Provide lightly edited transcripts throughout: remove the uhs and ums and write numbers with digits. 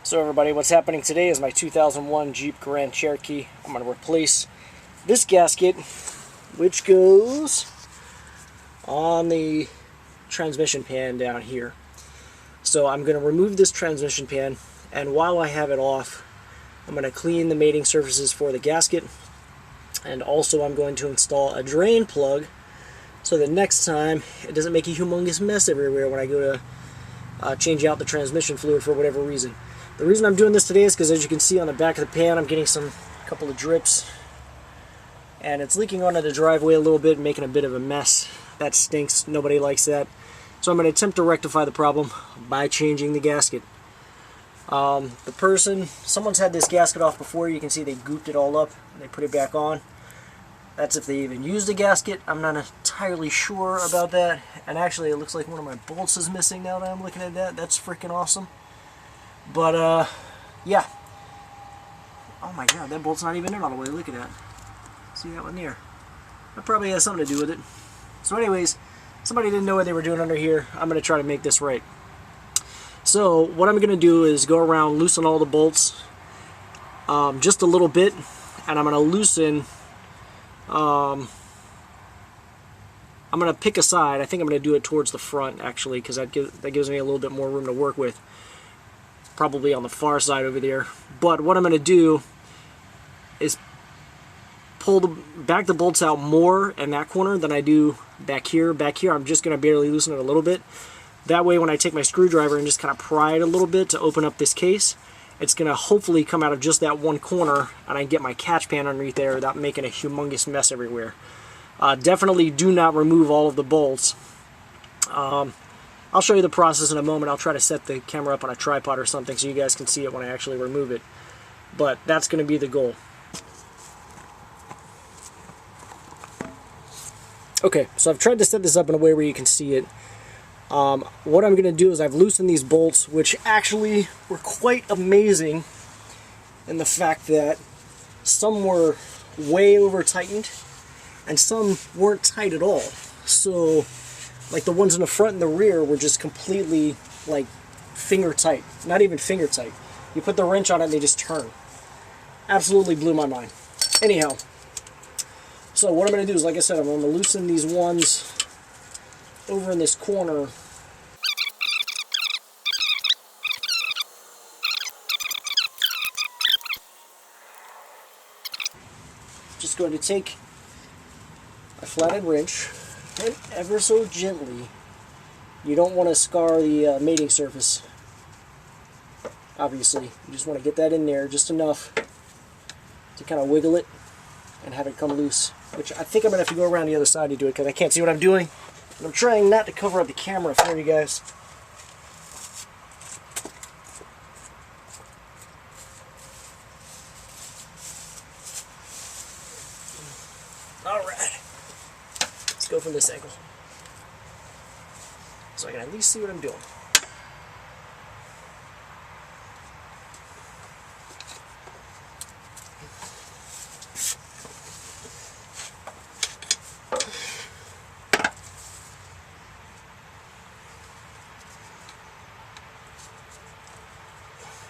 So everybody, what's happening today is my 2001 Jeep Grand Cherokee. I'm going to replace this gasket, which goes on the transmission pan down here. So I'm going to remove this transmission pan, and while I have it off, I'm going to clean the mating surfaces for the gasket, and also I'm going to install a drain plug so that next time it doesn't make a humongous mess everywhere when I go to change out the transmission fluid for whatever reason. The reason I'm doing this today is because, as you can see on the back of the pan, I'm getting a couple of drips, and it's leaking onto the driveway a little bit, making a bit of a mess. That stinks. Nobody likes that. So I'm going to attempt to rectify the problem by changing the gasket. Someone's had this gasket off before. You can see they gooped it all up and they put it back on. That's if they even used the gasket. I'm not entirely sure about that. And actually, it looks like one of my bolts is missing now that I'm looking at that. That's freaking awesome. But, yeah. Oh my god, that bolt's not even in all the way. Look at that. See that one there? That probably has something to do with it. So anyways, somebody didn't know what they were doing under here. I'm going to try to make this right. So what I'm going to do is go around, loosen all the bolts just a little bit, and I'm going to loosen, I'm going to pick a side. I think I'm going to do it towards the front, actually, because that gives me a little bit more room to work with. Probably on the far side over there. But what I'm going to do is pull back the bolts out more in that corner than I do back here. Back here, I'm just going to barely loosen it a little bit. That way, when I take my screwdriver and just kind of pry it a little bit to open up this case, it's going to hopefully come out of just that one corner, and I can get my catch pan underneath there without making a humongous mess everywhere. Definitely do not remove all of the bolts. I'll show you the process in a moment. I'll try to set the camera up on a tripod or something so you guys can see it when I actually remove it. But that's going to be the goal. Okay, so I've tried to set this up in a way where you can see it. What I'm going to do is I've loosened these bolts, which actually were quite amazing in the fact that some were way over tightened and some weren't tight at all. So like the ones in the front and the rear were just completely like finger tight. Not even finger tight. You put the wrench on it and they just turn. Absolutely blew my mind. Anyhow, so what I'm going to do is, like I said, I'm going to loosen these ones over in this corner. Just going to take a flathead wrench and ever so gently. You don't want to scar the mating surface. Obviously, you just want to get that in there just enough to kind of wiggle it and have it come loose. Which I think I'm going to have to go around the other side to do it because I can't see what I'm doing. And I'm trying not to cover up the camera for you guys. Alright. Let's go from this angle, so I can at least see what I'm doing.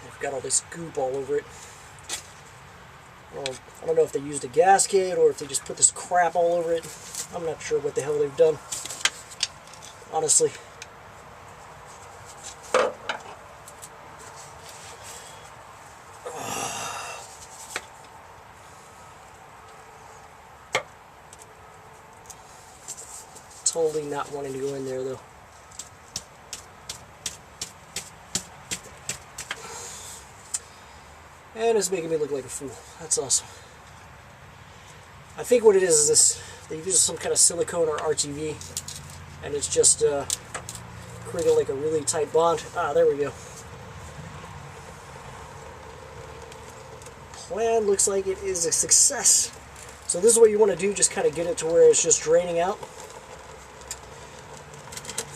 We've got all this goop all over it. Well, I don't know if they used a gasket or if they just put this crap all over it. I'm not sure what the hell they've done, honestly. Totally not wanting to go in there though. And it's making me look like a fool. That's awesome. I think what it is this, they use some kind of silicone or RTV, and it's just creating like a really tight bond. Ah, there we go. Plan looks like it is a success. So this is what you want to do, just kind of get it to where it's just draining out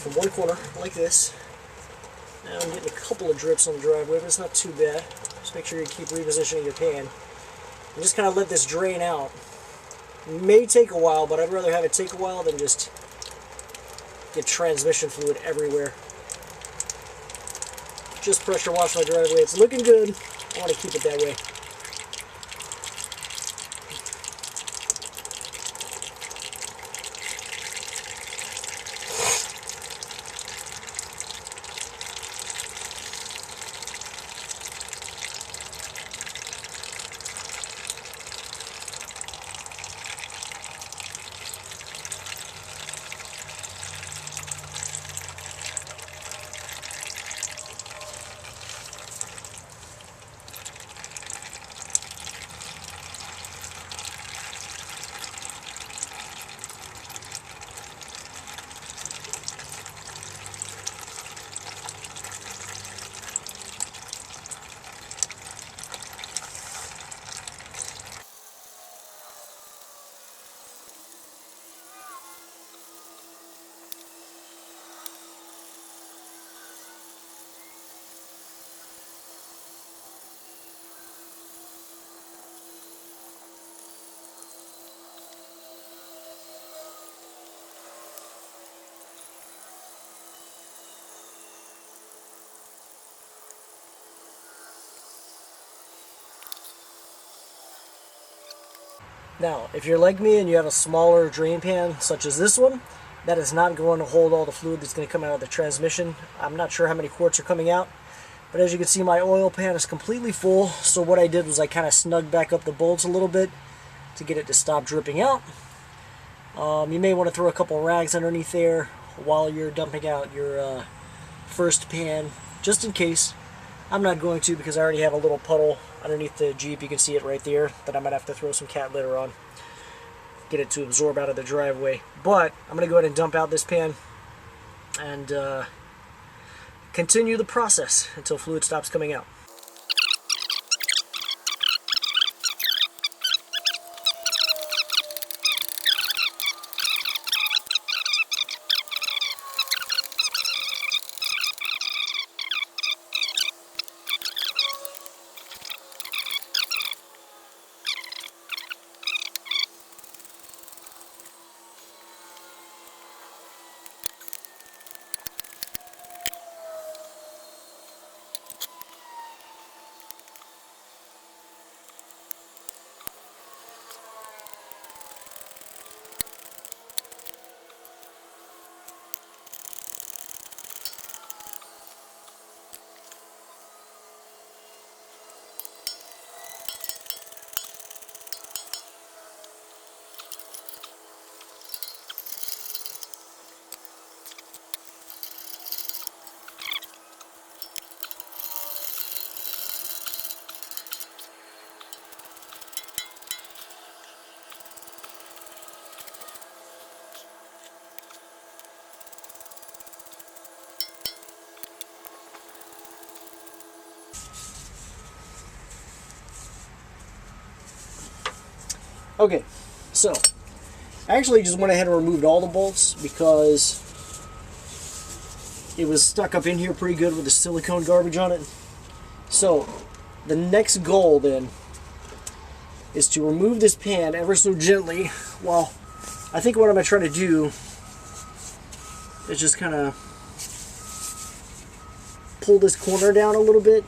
from one corner, like this. Now I'm getting a couple of drips on the driveway, but it's not too bad. Just make sure you keep repositioning your pan. And just kind of let this drain out. It may take a while, but I'd rather have it take a while than just get transmission fluid everywhere. just pressure wash my driveway. It's looking good. I want to keep it that way. Now, if you're like me and you have a smaller drain pan, such as this one, that is not going to hold all the fluid that's going to come out of the transmission. I'm not sure how many quarts are coming out, but as you can see, my oil pan is completely full. So what I did was I kind of snugged back up the bolts a little bit to get it to stop dripping out. You may want to throw a couple rags underneath there while you're dumping out your first pan, just in case. I'm not going to, because I already have a little puddle underneath the Jeep. You can see it right there that I might have to throw some cat litter on, get it to absorb out of the driveway. But I'm going to go ahead and dump out this pan and continue the process until fluid stops coming out. Okay, so I actually just went ahead and removed all the bolts because it was stuck up in here pretty good with the silicone garbage on it. So the next goal then is to remove this pan ever so gently. Well, I think what I'm going to try to do is just kind of pull this corner down a little bit.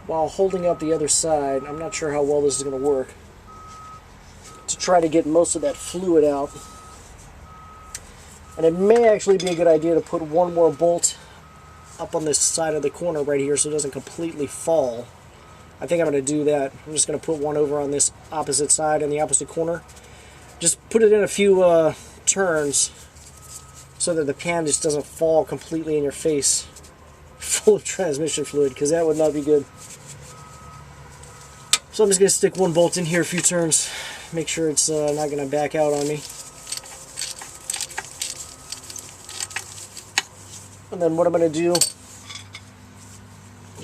While holding up the other side. I'm not sure how well this is going to work, to try to get most of that fluid out. And it may actually be a good idea to put one more bolt up on this side of the corner right here so it doesn't completely fall. I think I'm going to do that. I'm just going to put one over on this opposite side in the opposite corner. Just put it in a few turns so that the pan just doesn't fall completely in your face full of transmission fluid, because that would not be good. So I'm just going to stick one bolt in here a few turns, make sure it's not going to back out on me. And then what I'm going to do is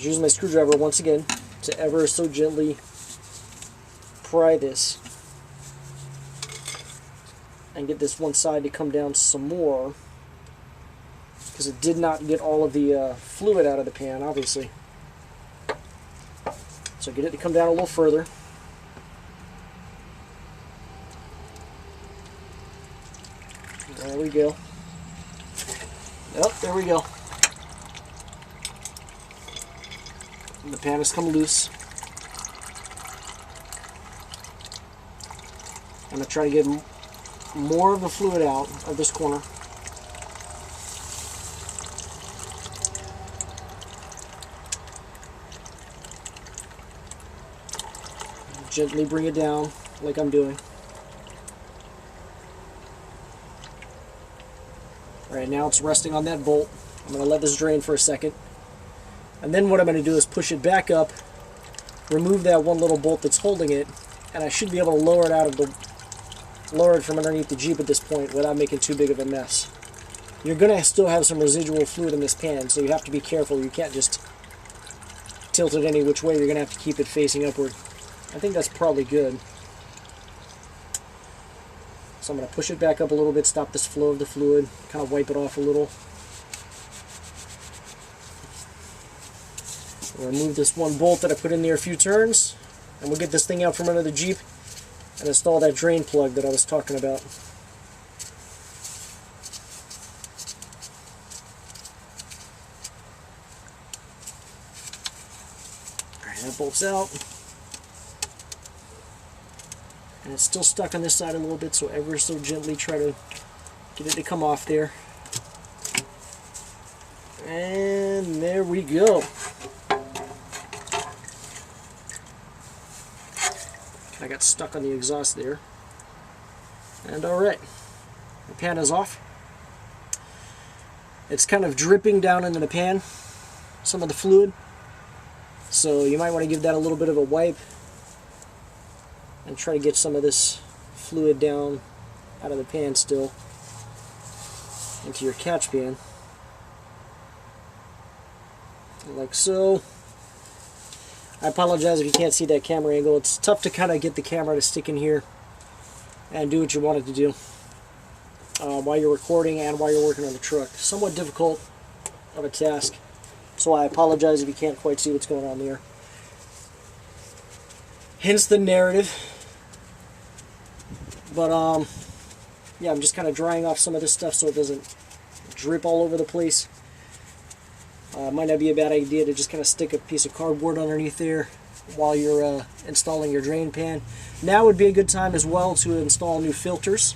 use my screwdriver once again to ever so gently pry this and get this one side to come down some more, because it did not get all of the fluid out of the pan, obviously. So get it to come down a little further. There we go. Oh, there we go. And the pan has come loose. I'm going to try to get more of the fluid out of this corner. Gently bring it down like I'm doing. Alright, now it's resting on that bolt. I'm going to let this drain for a second. And then what I'm going to do is push it back up, remove that one little bolt that's holding it, and I should be able to lower it from underneath the Jeep at this point without making too big of a mess. You're going to still have some residual fluid in this pan, so you have to be careful. You can't just tilt it any which way. You're going to have to keep it facing upward. I think that's probably good. So I'm going to push it back up a little bit, stop this flow of the fluid, kind of wipe it off a little. We'll remove this one bolt that I put in there a few turns, and we'll get this thing out from under the Jeep and install that drain plug that I was talking about. Alright, that bolt's out. And it's still stuck on this side a little bit, so ever so gently try to get it to come off there. And there we go. I got stuck on the exhaust there. And alright, the pan is off. It's kind of dripping down into the pan, some of the fluid. So you might want to give that a little bit of a wipe and try to get some of this fluid down out of the pan still into your catch pan. Like so. I apologize if you can't see that camera angle. It's tough to kind of get the camera to stick in here and do what you want it to do while you're recording and while you're working on the truck. Somewhat difficult of a task, so I apologize if you can't quite see what's going on there. Hence the narrative. But yeah, I'm just kind of drying off some of this stuff so it doesn't drip all over the place. Might not be a bad idea to just kind of stick a piece of cardboard underneath there while you're installing your drain pan. Now would be a good time as well to install new filters.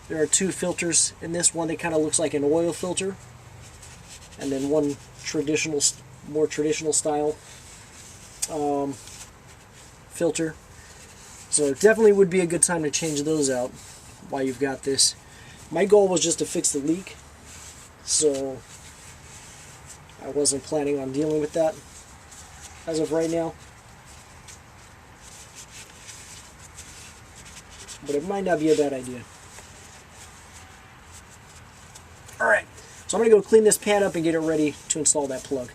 There are two filters in this one that kind of looks like an oil filter, and then one traditional, more traditional style filter. So it definitely would be a good time to change those out while you've got this. My goal was just to fix the leak, so I wasn't planning on dealing with that as of right now. But it might not be a bad idea. Alright, so I'm going to go clean this pan up and get it ready to install that plug.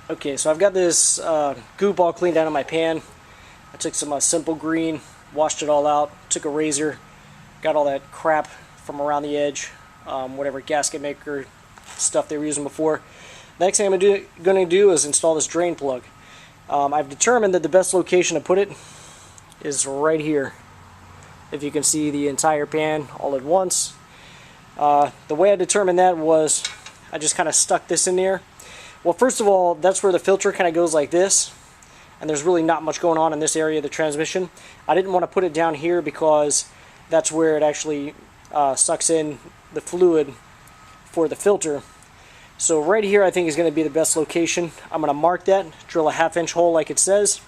Okay, so I've got this goop all cleaned out of my pan. I took some simple green, washed it all out, took a razor, got all that crap from around the edge, whatever gasket maker stuff they were using before. Next thing I'm going to do is install this drain plug. I've determined that the best location to put it is right here. If you can see the entire pan all at once. The way I determined that was I just kind of stuck this in there. Well, first of all, that's where the filter kind of goes like this, and there's really not much going on in this area of the transmission. I didn't want to put it down here because that's where it actually sucks in the fluid for the filter. So right here I think is going to be the best location. I'm going to mark that, drill a 1/2 inch hole like it says,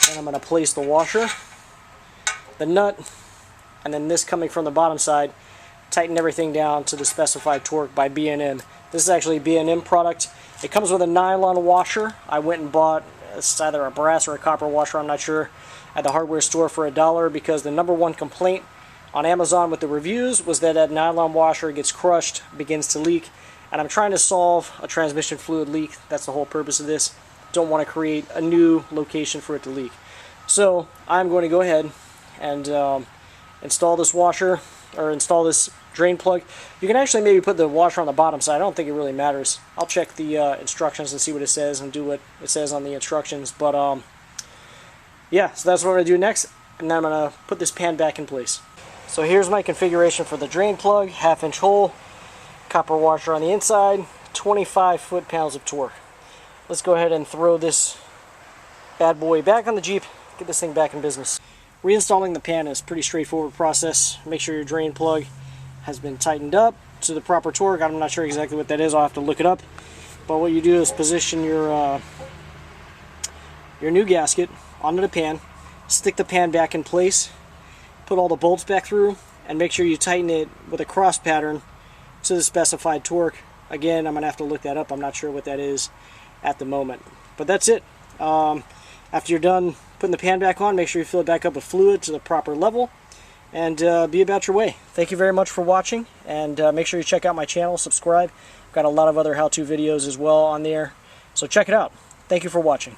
and I'm going to place the washer, the nut, and then this coming from the bottom side, tighten everything down to the specified torque by B&M. This is actually a B&M product. It comes with a nylon washer. I went and bought, it's either a brass or a copper washer, I'm not sure, at the hardware store for $1 because the #1 complaint on Amazon with the reviews was that that nylon washer gets crushed, begins to leak, and I'm trying to solve a transmission fluid leak. That's the whole purpose of this. Don't want to create a new location for it to leak. So I'm going to go ahead and install this washer, or install this drain plug. You can actually maybe put the washer on the bottom side. I don't think it really matters. I'll check the instructions and see what it says and do what it says on the instructions. But yeah, so that's what I'm going to do next, and then I'm going to put this pan back in place. So here's my configuration for the drain plug. 1/2-inch hole, copper washer on the inside, 25 foot-pounds of torque. Let's go ahead and throw this bad boy back on the Jeep, get this thing back in business. Reinstalling the pan is a pretty straightforward process. Make sure your drain plug has been tightened up to the proper torque. I'm not sure exactly what that is. I'll have to look it up. But what you do is position your new gasket onto the pan, stick the pan back in place, put all the bolts back through, and make sure you tighten it with a cross pattern to the specified torque. Again, I'm going to have to look that up. I'm not sure what that is at the moment. But that's it. After you're done putting the pan back on, make sure you fill it back up with fluid to the proper level, and be about your way. Thank you very much for watching, and make sure you check out my channel, subscribe. I've got a lot of other how-to videos as well on there, so check it out. Thank you for watching.